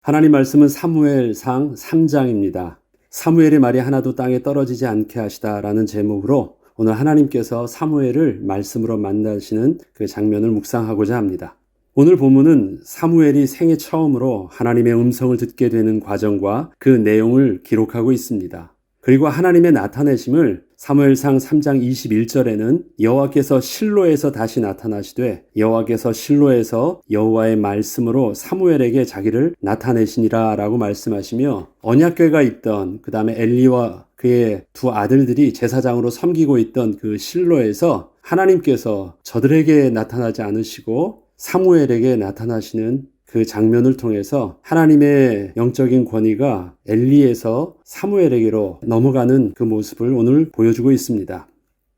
하나님 말씀은 사무엘상 3장입니다. 사무엘의 말이 하나도 땅에 떨어지지 않게 하시다라는 제목으로 오늘 하나님께서 사무엘을 말씀으로 만나시는 그 장면을 묵상하고자 합니다. 오늘 본문은 사무엘이 생애 처음으로 하나님의 음성을 듣게 되는 과정과 그 내용을 기록하고 있습니다. 그리고 하나님의 나타내심을 사무엘상 3장 21절에는 여호와께서 실로에서 다시 나타나시되 여호와께서 실로에서 여호와의 말씀으로 사무엘에게 자기를 나타내시니라 라고 말씀하시며, 언약궤가 있던 그 다음에 엘리와 그의 두 아들들이 제사장으로 섬기고 있던 그 실로에서 하나님께서 저들에게 나타나지 않으시고 사무엘에게 나타나시는 그 장면을 통해서 하나님의 영적인 권위가 엘리에서 사무엘에게로 넘어가는 그 모습을 오늘 보여주고 있습니다.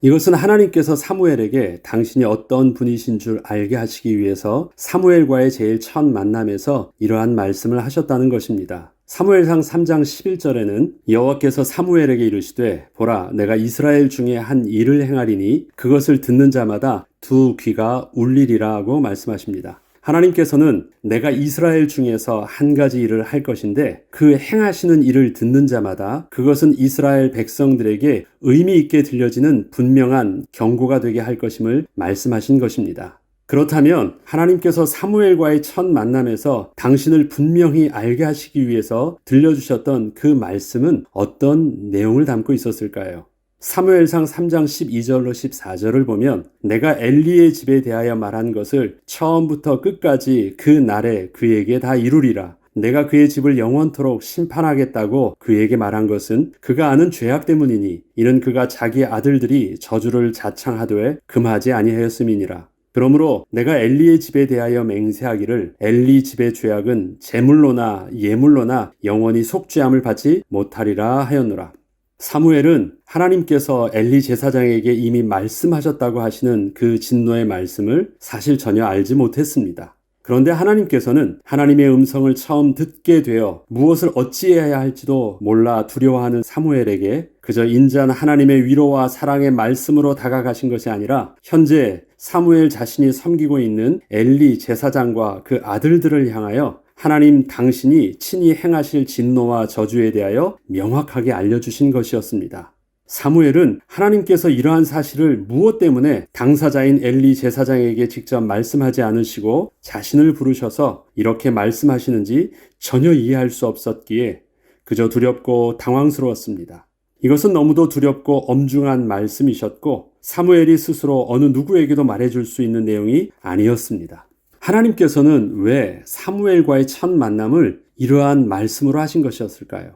이것은 하나님께서 사무엘에게 당신이 어떤 분이신 줄 알게 하시기 위해서 사무엘과의 제일 첫 만남에서 이러한 말씀을 하셨다는 것입니다. 사무엘상 3장 11절에는 여호와께서 사무엘에게 이르시되 보라, 내가 이스라엘 중에 한 일을 행하리니 그것을 듣는 자마다 두 귀가 울리리라 하고 말씀하십니다. 하나님께서는 내가 이스라엘 중에서 한 가지 일을 할 것인데 그 행하시는 일을 듣는 자마다 그것은 이스라엘 백성들에게 의미 있게 들려지는 분명한 경고가 되게 할 것임을 말씀하신 것입니다. 그렇다면 하나님께서 사무엘과의 첫 만남에서 당신을 분명히 알게 하시기 위해서 들려주셨던 그 말씀은 어떤 내용을 담고 있었을까요? 사무엘상 3장 12절로 14절을 보면 내가 엘리의 집에 대하여 말한 것을 처음부터 끝까지 그 날에 그에게 다 이루리라. 내가 그의 집을 영원토록 심판하겠다고 그에게 말한 것은 그가 아는 죄악 때문이니 이는 그가 자기 아들들이 저주를 자창하되 금하지 아니하였음이니라. 그러므로 내가 엘리의 집에 대하여 맹세하기를 엘리 집의 죄악은 제물로나 예물로나 영원히 속죄함을 받지 못하리라 하였노라. 사무엘은 하나님께서 엘리 제사장에게 이미 말씀하셨다고 하시는 그 진노의 말씀을 사실 전혀 알지 못했습니다. 그런데 하나님께서는 하나님의 음성을 처음 듣게 되어 무엇을 어찌해야 할지도 몰라 두려워하는 사무엘에게 그저 인자한 하나님의 위로와 사랑의 말씀으로 다가가신 것이 아니라 현재 사무엘 자신이 섬기고 있는 엘리 제사장과 그 아들들을 향하여 하나님 당신이 친히 행하실 진노와 저주에 대하여 명확하게 알려주신 것이었습니다. 사무엘은 하나님께서 이러한 사실을 무엇 때문에 당사자인 엘리 제사장에게 직접 말씀하지 않으시고 자신을 부르셔서 이렇게 말씀하시는지 전혀 이해할 수 없었기에 그저 두렵고 당황스러웠습니다. 이것은 너무도 두렵고 엄중한 말씀이셨고 사무엘이 스스로 어느 누구에게도 말해줄 수 있는 내용이 아니었습니다. 하나님께서는 왜 사무엘과의 첫 만남을 이러한 말씀으로 하신 것이었을까요?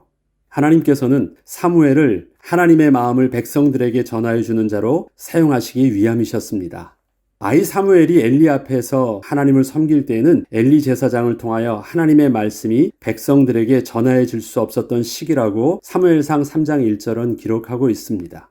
하나님께서는 사무엘을 하나님의 마음을 백성들에게 전하여 주는 자로 사용하시기 위함이셨습니다. 아이 사무엘이 엘리 앞에서 하나님을 섬길 때에는 엘리 제사장을 통하여 하나님의 말씀이 백성들에게 전하여 줄 수 없었던 시기라고 사무엘상 3장 1절은 기록하고 있습니다.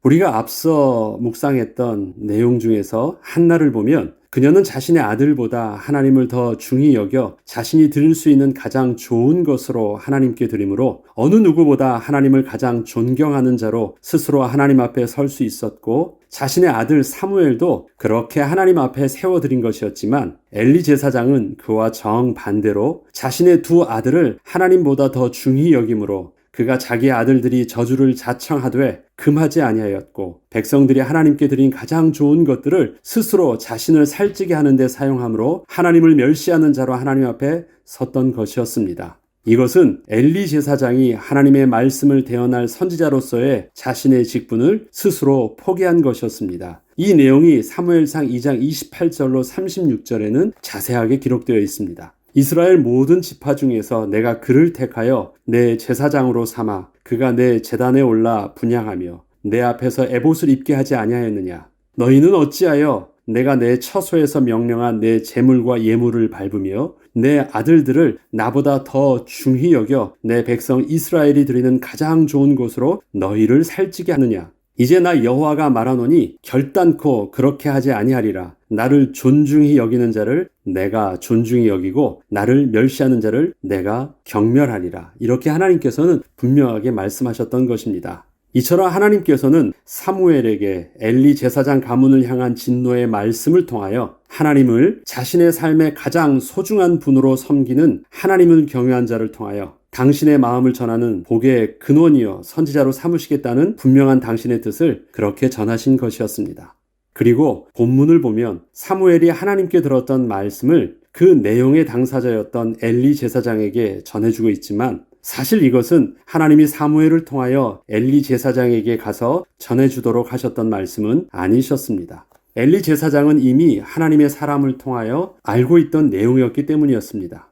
우리가 앞서 묵상했던 내용 중에서 한나를 보면 그녀는 자신의 아들보다 하나님을 더 중히 여겨 자신이 드릴 수 있는 가장 좋은 것으로 하나님께 드림으로 어느 누구보다 하나님을 가장 존경하는 자로 스스로 하나님 앞에 설 수 있었고 자신의 아들 사무엘도 그렇게 하나님 앞에 세워드린 것이었지만 엘리 제사장은 그와 정반대로 자신의 두 아들을 하나님보다 더 중히 여김으로 그가 자기 아들들이 저주를 자청하되 금하지 아니하였고 백성들이 하나님께 드린 가장 좋은 것들을 스스로 자신을 살찌게 하는 데 사용함으로 하나님을 멸시하는 자로 하나님 앞에 섰던 것이었습니다. 이것은 엘리 제사장이 하나님의 말씀을 대언할 선지자로서의 자신의 직분을 스스로 포기한 것이었습니다. 이 내용이 사무엘상 2장 28절로 36절에는 자세하게 기록되어 있습니다. 이스라엘 모든 지파 중에서 내가 그를 택하여 내 제사장으로 삼아 그가 내 제단에 올라 분향하며 내 앞에서 에봇을 입게 하지 아니하였느냐. 너희는 어찌하여 내가 내 처소에서 명령한 내 제물과 예물을 밟으며 내 아들들을 나보다 더 중히 여겨 내 백성 이스라엘이 드리는 가장 좋은 곳으로 너희를 살찌게 하느냐. 이제 나 여호와가 말하노니 결단코 그렇게 하지 아니하리라. 나를 존중히 여기는 자를 내가 존중히 여기고 나를 멸시하는 자를 내가 경멸하리라. 이렇게 하나님께서는 분명하게 말씀하셨던 것입니다. 이처럼 하나님께서는 사무엘에게 엘리 제사장 가문을 향한 진노의 말씀을 통하여 하나님을 자신의 삶의 가장 소중한 분으로 섬기는 하나님을 경외한 자를 통하여 당신의 마음을 전하는 복의 근원이여 선지자로 삼으시겠다는 분명한 당신의 뜻을 그렇게 전하신 것이었습니다. 그리고 본문을 보면 사무엘이 하나님께 들었던 말씀을 그 내용의 당사자였던 엘리 제사장에게 전해주고 있지만 사실 이것은 하나님이 사무엘을 통하여 엘리 제사장에게 가서 전해주도록 하셨던 말씀은 아니셨습니다. 엘리 제사장은 이미 하나님의 사람을 통하여 알고 있던 내용이었기 때문이었습니다.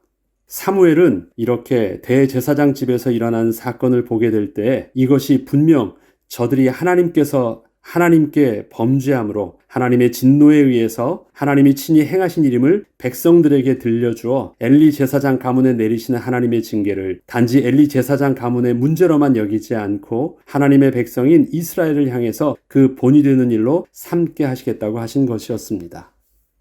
사무엘은 이렇게 대제사장 집에서 일어난 사건을 보게 될 때 이것이 분명 저들이 하나님께 범죄함으로 하나님의 진노에 의해서 하나님이 친히 행하신 일임을 백성들에게 들려주어 엘리 제사장 가문에 내리시는 하나님의 징계를 단지 엘리 제사장 가문의 문제로만 여기지 않고 하나님의 백성인 이스라엘을 향해서 그 본이 되는 일로 삼게 하시겠다고 하신 것이었습니다.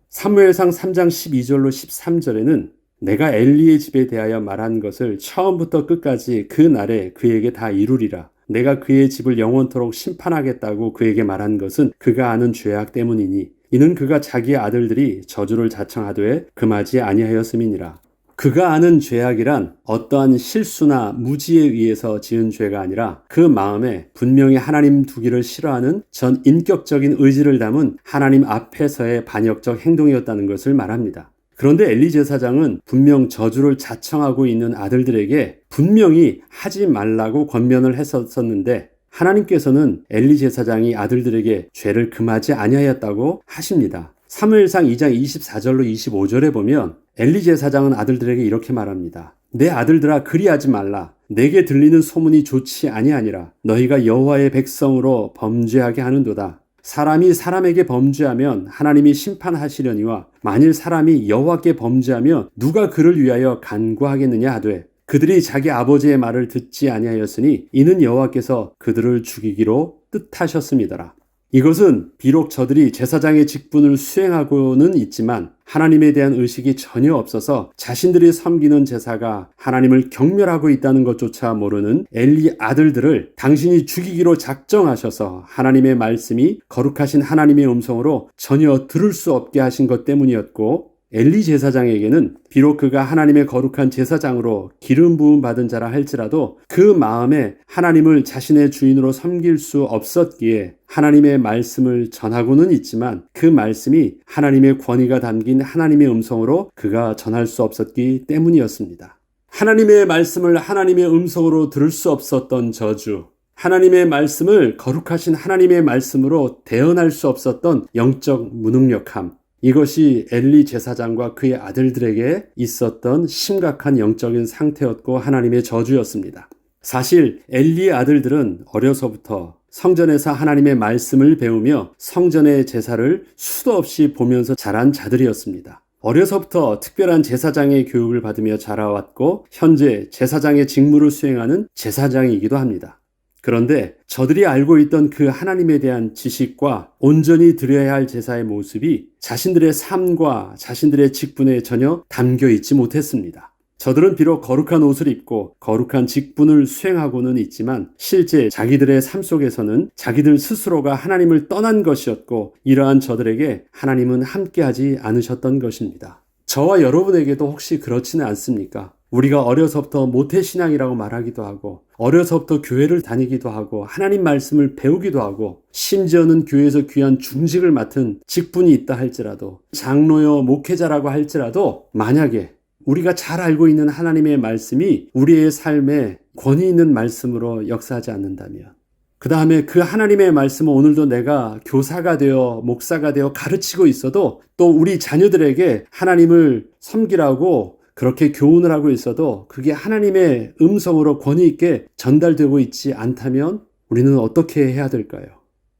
사무엘상 3장 12절로 13절에는 내가 엘리의 집에 대하여 말한 것을 처음부터 끝까지 그 날에 그에게 다 이루리라. 내가 그의 집을 영원토록 심판하겠다고 그에게 말한 것은 그가 아는 죄악 때문이니 이는 그가 자기의 아들들이 저주를 자청하되 금하지 아니하였음이니라. 그가 아는 죄악이란 어떠한 실수나 무지에 의해서 지은 죄가 아니라 그 마음에 분명히 하나님 두기를 싫어하는 전 인격적인 의지를 담은 하나님 앞에서의 반역적 행동이었다는 것을 말합니다. 그런데 엘리 제사장은 분명 저주를 자청하고 있는 아들들에게 분명히 하지 말라고 권면을 했었는데 하나님께서는 엘리 제사장이 아들들에게 죄를 금하지 아니하였다고 하십니다. 사무엘상 2장 24절로 25절에 보면 엘리 제사장은 아들들에게 이렇게 말합니다. 내 아들들아 그리하지 말라. 내게 들리는 소문이 좋지 아니하니라. 너희가 여호와의 백성으로 범죄하게 하는도다. 사람이 사람에게 범죄하면 하나님이 심판하시려니와 만일 사람이 여호와께 범죄하면 누가 그를 위하여 간구하겠느냐 하되 그들이 자기 아버지의 말을 듣지 아니하였으니 이는 여호와께서 그들을 죽이기로 뜻하셨음이더라. 이것은 비록 저들이 제사장의 직분을 수행하고는 있지만 하나님에 대한 의식이 전혀 없어서 자신들이 섬기는 제사가 하나님을 경멸하고 있다는 것조차 모르는 엘리 아들들을 당신이 죽이기로 작정하셔서 하나님의 말씀이 거룩하신 하나님의 음성으로 전혀 들을 수 없게 하신 것 때문이었고 엘리 제사장에게는 비록 그가 하나님의 거룩한 제사장으로 기름 부음 받은 자라 할지라도 그 마음에 하나님을 자신의 주인으로 섬길 수 없었기에 하나님의 말씀을 전하고는 있지만 그 말씀이 하나님의 권위가 담긴 하나님의 음성으로 그가 전할 수 없었기 때문이었습니다. 하나님의 말씀을 하나님의 음성으로 들을 수 없었던 저주, 하나님의 말씀을 거룩하신 하나님의 말씀으로 대언할 수 없었던 영적 무능력함, 이것이 엘리 제사장과 그의 아들들에게 있었던 심각한 영적인 상태였고 하나님의 저주였습니다. 사실 엘리의 아들들은 어려서부터 성전에서 하나님의 말씀을 배우며 성전의 제사를 수도 없이 보면서 자란 자들이었습니다. 어려서부터 특별한 제사장의 교육을 받으며 자라왔고 현재 제사장의 직무를 수행하는 제사장이기도 합니다. 그런데 저들이 알고 있던 그 하나님에 대한 지식과 온전히 드려야 할 제사의 모습이 자신들의 삶과 자신들의 직분에 전혀 담겨 있지 못했습니다. 저들은 비록 거룩한 옷을 입고 거룩한 직분을 수행하고는 있지만 실제 자기들의 삶 속에서는 자기들 스스로가 하나님을 떠난 것이었고 이러한 저들에게 하나님은 함께하지 않으셨던 것입니다. 저와 여러분에게도 혹시 그렇지는 않습니까? 우리가 어려서부터 모태신앙이라고 말하기도 하고 어려서부터 교회를 다니기도 하고 하나님 말씀을 배우기도 하고 심지어는 교회에서 귀한 중직을 맡은 직분이 있다 할지라도 장로요 목회자라고 할지라도 만약에 우리가 잘 알고 있는 하나님의 말씀이 우리의 삶에 권위 있는 말씀으로 역사하지 않는다면 그 다음에 그 하나님의 말씀은 오늘도 내가 교사가 되어 목사가 되어 가르치고 있어도 또 우리 자녀들에게 하나님을 섬기라고 그렇게 교훈을 하고 있어도 그게 하나님의 음성으로 권위 있게 전달되고 있지 않다면 우리는 어떻게 해야 될까요?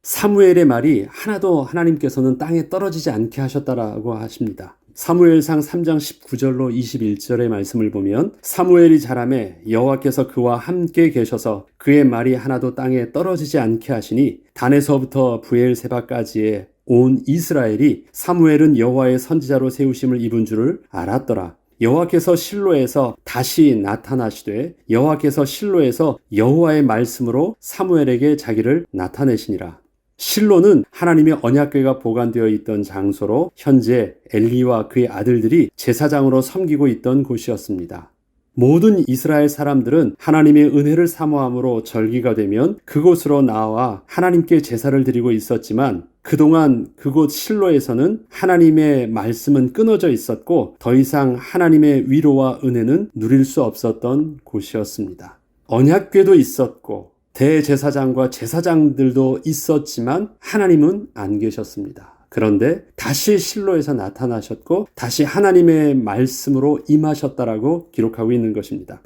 사무엘의 말이 하나도 하나님께서는 땅에 떨어지지 않게 하셨다라고 하십니다. 사무엘상 3장 19절로 21절의 말씀을 보면 사무엘이 자라매 여호와께서 그와 함께 계셔서 그의 말이 하나도 땅에 떨어지지 않게 하시니 단에서부터 브엘세바까지의 온 이스라엘이 사무엘은 여호와의 선지자로 세우심을 입은 줄을 알았더라. 여호와께서 실로에서 다시 나타나시되 여호와께서 실로에서 여호와의 말씀으로 사무엘에게 자기를 나타내시니라. 실로는 하나님의 언약궤가 보관되어 있던 장소로 현재 엘리와 그의 아들들이 제사장으로 섬기고 있던 곳이었습니다. 모든 이스라엘 사람들은 하나님의 은혜를 사모함으로 절기가 되면 그곳으로 나와 하나님께 제사를 드리고 있었지만 그동안 그곳 실로에서는 하나님의 말씀은 끊어져 있었고 더 이상 하나님의 위로와 은혜는 누릴 수 없었던 곳이었습니다. 언약궤도 있었고 대제사장과 제사장들도 있었지만 하나님은 안 계셨습니다. 그런데 다시 실로에서 나타나셨고 다시 하나님의 말씀으로 임하셨다라고 기록하고 있는 것입니다.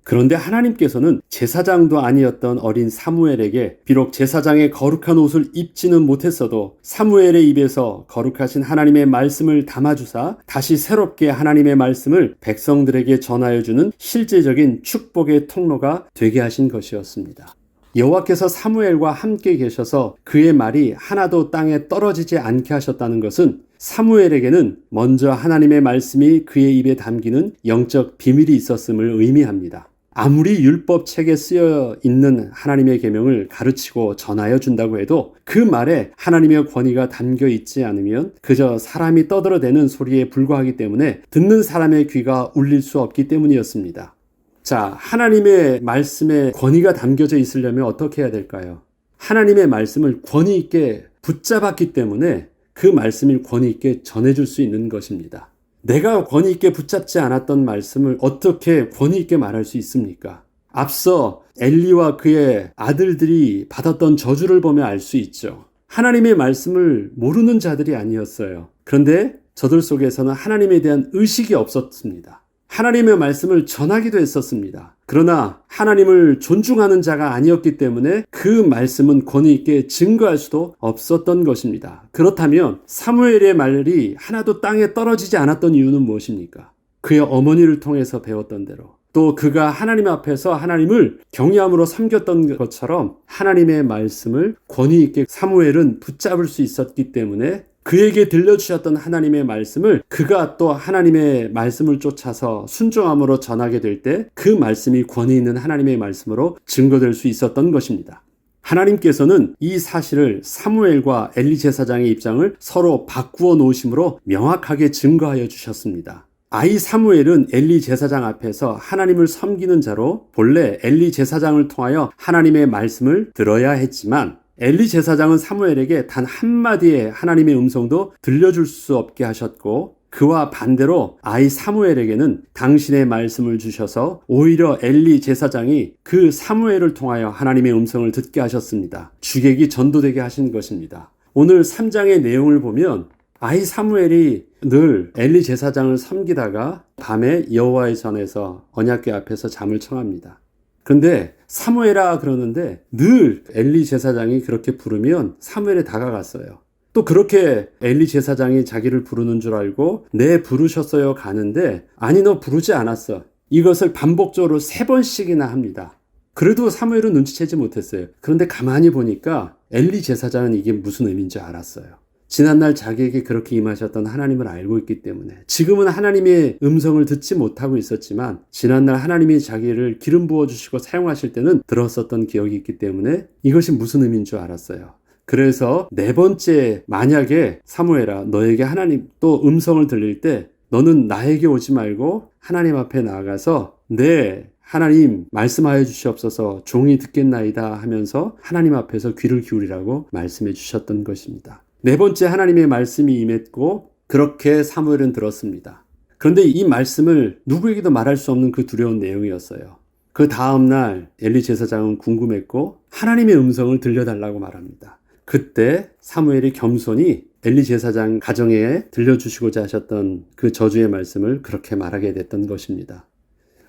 그런데 하나님께서는 제사장도 아니었던 어린 사무엘에게 비록 제사장의 거룩한 옷을 입지는 못했어도 사무엘의 입에서 거룩하신 하나님의 말씀을 담아주사 다시 새롭게 하나님의 말씀을 백성들에게 전하여주는 실제적인 축복의 통로가 되게 하신 것이었습니다. 여호와께서 사무엘과 함께 계셔서 그의 말이 하나도 땅에 떨어지지 않게 하셨다는 것은 사무엘에게는 먼저 하나님의 말씀이 그의 입에 담기는 영적 비밀이 있었음을 의미합니다. 아무리 율법책에 쓰여 있는 하나님의 계명을 가르치고 전하여 준다고 해도 그 말에 하나님의 권위가 담겨 있지 않으면 그저 사람이 떠들어대는 소리에 불과하기 때문에 듣는 사람의 귀가 울릴 수 없기 때문이었습니다. 자, 하나님의 말씀에 권위가 담겨져 있으려면 어떻게 해야 될까요? 하나님의 말씀을 권위 있게 붙잡았기 때문에 그 말씀을 권위 있게 전해줄 수 있는 것입니다. 내가 권위 있게 붙잡지 않았던 말씀을 어떻게 권위 있게 말할 수 있습니까? 앞서 엘리와 그의 아들들이 받았던 저주를 보면 알 수 있죠. 하나님의 말씀을 모르는 자들이 아니었어요. 그런데 저들 속에서는 하나님에 대한 의식이 없었습니다. 하나님의 말씀을 전하기도 했었습니다. 그러나 하나님을 존중하는 자가 아니었기 때문에 그 말씀은 권위 있게 증거할 수도 없었던 것입니다. 그렇다면 사무엘의 말이 하나도 땅에 떨어지지 않았던 이유는 무엇입니까? 그의 어머니를 통해서 배웠던 대로 또 그가 하나님 앞에서 하나님을 경외함으로 섬겼던 것처럼 하나님의 말씀을 권위 있게 사무엘은 붙잡을 수 있었기 때문에 그에게 들려주셨던 하나님의 말씀을 그가 또 하나님의 말씀을 쫓아서 순종함으로 전하게 될 때 그 말씀이 권위 있는 하나님의 말씀으로 증거될 수 있었던 것입니다. 하나님께서는 이 사실을 사무엘과 엘리 제사장의 입장을 서로 바꾸어 놓으심으로 명확하게 증거하여 주셨습니다. 아이 사무엘은 엘리 제사장 앞에서 하나님을 섬기는 자로 본래 엘리 제사장을 통하여 하나님의 말씀을 들어야 했지만 엘리 제사장은 사무엘에게 단 한마디의 하나님의 음성도 들려줄 수 없게 하셨고 그와 반대로 아이 사무엘에게는 당신의 말씀을 주셔서 오히려 엘리 제사장이 그 사무엘을 통하여 하나님의 음성을 듣게 하셨습니다. 주객이 전도되게 하신 것입니다. 오늘 3장의 내용을 보면 아이 사무엘이 늘 엘리 제사장을 섬기다가 밤에 여호와의 전에서 언약궤 앞에서 잠을 청합니다. 그런데 사무엘아 그러는데 늘 엘리 제사장이 그렇게 부르면 사무엘에 다가갔어요. 또 그렇게 엘리 제사장이 자기를 부르는 줄 알고 네 부르셨어요 가는데 아니 너 부르지 않았어. 이것을 반복적으로 3번씩이나 합니다. 그래도 사무엘은 눈치채지 못했어요. 그런데 가만히 보니까 엘리 제사장은 이게 무슨 의미인지 알았어요. 지난날 자기에게 그렇게 임하셨던 하나님을 알고 있기 때문에 지금은 하나님의 음성을 듣지 못하고 있었지만 지난날 하나님이 자기를 기름 부어주시고 사용하실 때는 들었었던 기억이 있기 때문에 이것이 무슨 의미인 줄 알았어요. 그래서 4번째 만약에 사무엘아 너에게 하나님 또 음성을 들릴 때 너는 나에게 오지 말고 하나님 앞에 나아가서 네 하나님 말씀하여 주시옵소서 종이 듣겠나이다 하면서 하나님 앞에서 귀를 기울이라고 말씀해 주셨던 것입니다. 4번째 하나님의 말씀이 임했고 그렇게 사무엘은 들었습니다. 그런데 이 말씀을 누구에게도 말할 수 없는 그 두려운 내용이었어요. 그 다음날 엘리 제사장은 궁금했고 하나님의 음성을 들려달라고 말합니다. 그때 사무엘이 겸손히 엘리 제사장 가정에 들려주시고자 하셨던 그 저주의 말씀을 그렇게 말하게 됐던 것입니다.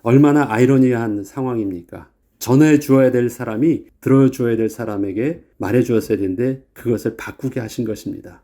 얼마나 아이러니한 상황입니까? 전해 주어야 될 사람이 들어줘야 될 사람에게 말해 주었어야 되는데 그것을 바꾸게 하신 것입니다.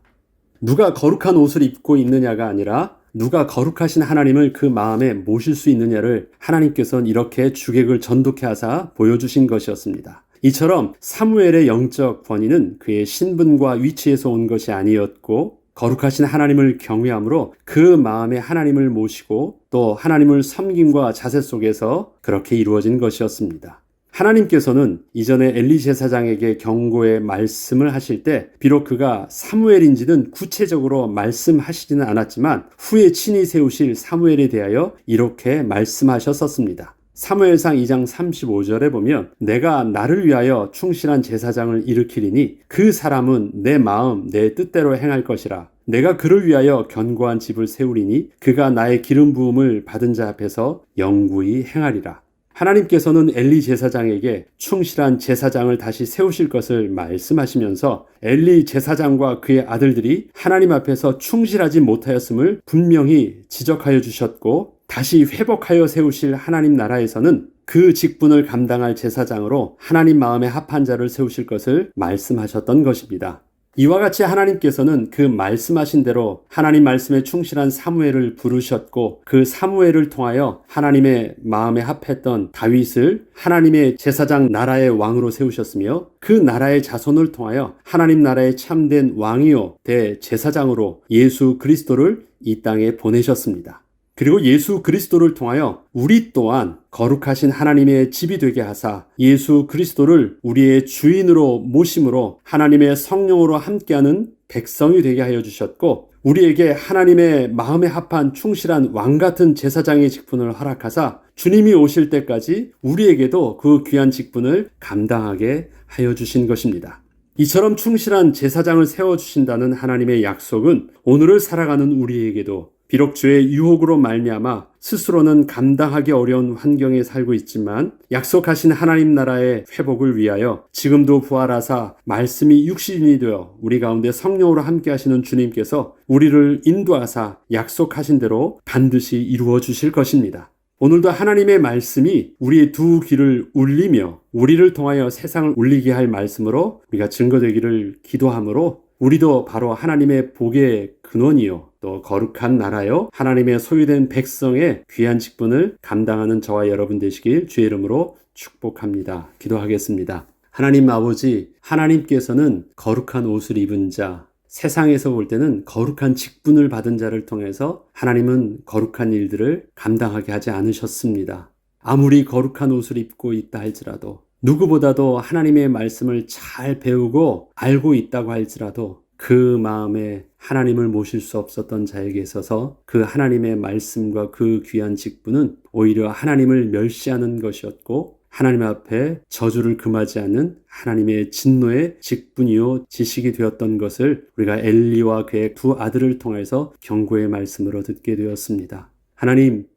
누가 거룩한 옷을 입고 있느냐가 아니라 누가 거룩하신 하나님을 그 마음에 모실 수 있느냐를 하나님께서는 이렇게 주객을 전독해 하사 보여주신 것이었습니다. 이처럼 사무엘의 영적 권위는 그의 신분과 위치에서 온 것이 아니었고 거룩하신 하나님을 경외함으로 그 마음에 하나님을 모시고 또 하나님을 섬김과 자세 속에서 그렇게 이루어진 것이었습니다. 하나님께서는 이전에 엘리 제사장에게 경고의 말씀을 하실 때 비록 그가 사무엘인지는 구체적으로 말씀하시지는 않았지만 후에 친히 세우실 사무엘에 대하여 이렇게 말씀하셨었습니다. 사무엘상 2장 35절에 보면 내가 나를 위하여 충실한 제사장을 일으키리니 그 사람은 내 마음 내 뜻대로 행할 것이라. 내가 그를 위하여 견고한 집을 세우리니 그가 나의 기름 부음을 받은 자 앞에서 영구히 행하리라. 하나님께서는 엘리 제사장에게 충실한 제사장을 다시 세우실 것을 말씀하시면서 엘리 제사장과 그의 아들들이 하나님 앞에서 충실하지 못하였음을 분명히 지적하여 주셨고 다시 회복하여 세우실 하나님 나라에서는 그 직분을 감당할 제사장으로 하나님 마음에 합한 자를 세우실 것을 말씀하셨던 것입니다. 이와 같이 하나님께서는 그 말씀하신 대로 하나님 말씀에 충실한 사무엘을 부르셨고 그 사무엘을 통하여 하나님의 마음에 합했던 다윗을 하나님의 제사장 나라의 왕으로 세우셨으며 그 나라의 자손을 통하여 하나님 나라의 참된 왕이요 대제사장으로 예수 그리스도를 이 땅에 보내셨습니다. 그리고 예수 그리스도를 통하여 우리 또한 거룩하신 하나님의 집이 되게 하사 예수 그리스도를 우리의 주인으로 모심으로 하나님의 성령으로 함께하는 백성이 되게 하여 주셨고 우리에게 하나님의 마음에 합한 충실한 왕같은 제사장의 직분을 허락하사 주님이 오실 때까지 우리에게도 그 귀한 직분을 감당하게 하여 주신 것입니다. 이처럼 충실한 제사장을 세워주신다는 하나님의 약속은 오늘을 살아가는 우리에게도 비록 죄의 유혹으로 말미암아 스스로는 감당하기 어려운 환경에 살고 있지만 약속하신 하나님 나라의 회복을 위하여 지금도 부활하사 말씀이 육신이 되어 우리 가운데 성령으로 함께 하시는 주님께서 우리를 인도하사 약속하신 대로 반드시 이루어 주실 것입니다. 오늘도 하나님의 말씀이 우리의 두 귀를 울리며 우리를 통하여 세상을 울리게 할 말씀으로 우리가 증거되기를 기도하므로 우리도 바로 하나님의 복의 근원이요 또 거룩한 나라요 하나님의 소유된 백성의 귀한 직분을 감당하는 저와 여러분 되시길 주의 이름으로 축복합니다. 기도하겠습니다. 하나님 아버지, 하나님께서는 거룩한 옷을 입은 자, 세상에서 볼 때는 거룩한 직분을 받은 자를 통해서 하나님은 거룩한 일들을 감당하게 하지 않으셨습니다. 아무리 거룩한 옷을 입고 있다 할지라도 누구보다도 하나님의 말씀을 잘 배우고 알고 있다고 할지라도 그 마음에 하나님을 모실 수 없었던 자에게 있어서 그 하나님의 말씀과 그 귀한 직분은 오히려 하나님을 멸시하는 것이었고 하나님 앞에 저주를 금하지 않는 하나님의 진노의 직분이요 지식이 되었던 것을 우리가 엘리와 그의 두 아들을 통해서 경고의 말씀으로 듣게 되었습니다.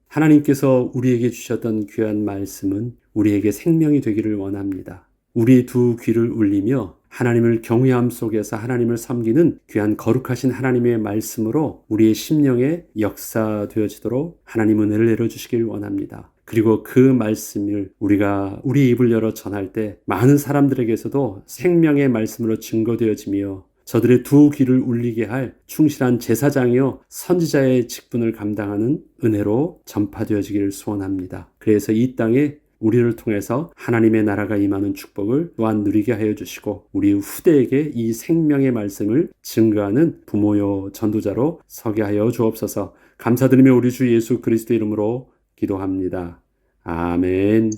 하나님께서 우리에게 주셨던 귀한 말씀은 우리에게 생명이 되기를 원합니다. 우리 두 귀를 울리며 하나님을 경외함 속에서 하나님을 섬기는 귀한 거룩하신 하나님의 말씀으로 우리의 심령에 역사되어지도록 하나님 은혜를 내려주시길 원합니다. 그리고 그 말씀을 우리가 우리 입을 열어 전할 때 많은 사람들에게서도 생명의 말씀으로 증거되어지며 저들의 두 귀를 울리게 할 충실한 제사장이요 선지자의 직분을 감당하는 은혜로 전파되어지기를 소원합니다. 그래서 이 땅에 우리를 통해서 하나님의 나라가 임하는 축복을 또한 누리게 하여 주시고 우리 후대에게 이 생명의 말씀을 증거하는 부모요 전도자로 서게 하여 주옵소서. 감사드리며 우리 주 예수 그리스도 이름으로 기도합니다. 아멘.